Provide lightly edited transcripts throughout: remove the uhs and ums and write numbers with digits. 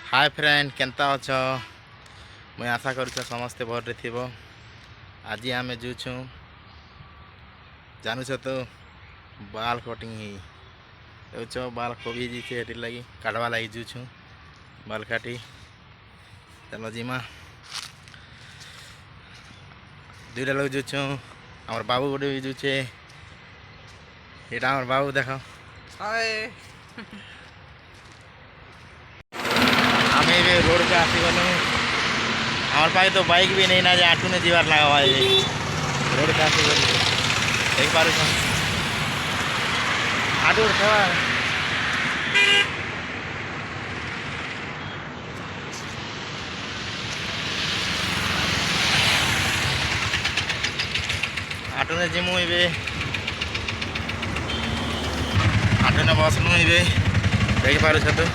Hi friend Kenta अछ मुई आशा करुछ समस्ते भर थी। आज आम जूँ जानूछ तो बाल कटिंग ही बाल कभी जीचे लगी काटवा लगी जूँ बाल काटी चलो जीमा दुईटा लोग जूँ आम बाबू गोटे भी जूचे यहाँ बाबू देख हाय आम रोड पे आसीगलु हमारे पास तो बाइक भी नहीं ना जे आटू ने जीवार लगा रोड पे आसीगलु देख पार आटू उठा आटू ने जिमु ए आटू ने बसनु ए देख पार तो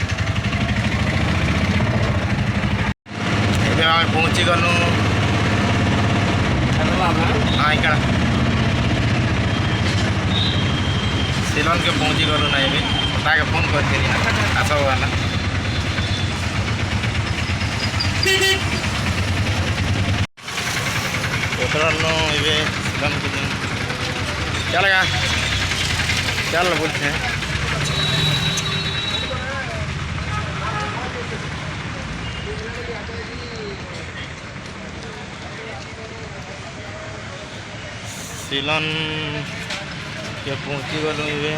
आम पहुँची गलु हाँ इकड़ा सिलोन के पहुँची गलु ना ये ताके फोन करती आस वाला उतरनु ये सिलोन के दिन चलेगा चल बोलते हैं सिलोन के पहुँची गलु ये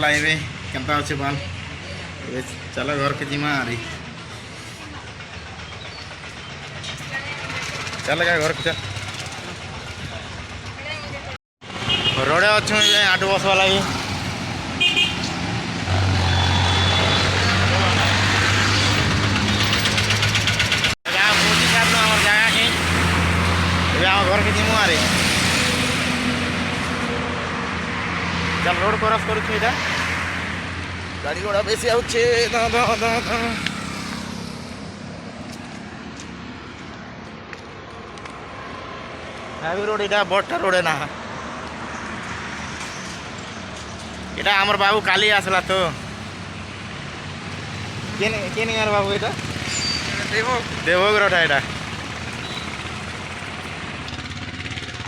पड़ला एवं केनता अच्छे बाल चलो घर के जिमा अरे चल क्या घर के चल रोडे अच्छे आटू बसवा लगी घर के जिमु आरे चल रोड क्रॉस करूँ इटा गाड़ी घोड़ा बेसी आउछे हाईवे रोड इटा बड़टा रोड ना इटा आमर बाबू काली आसला तो केन यार बाबू इटा देवोगरटा इटा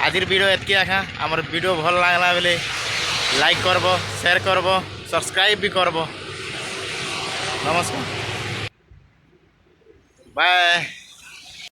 आज वीडियो एतकी आखा आमर वीडियो भल लगला बेले लाइक करब शेयर करब सब्सक्राइब भी करब नमस्कार बाय।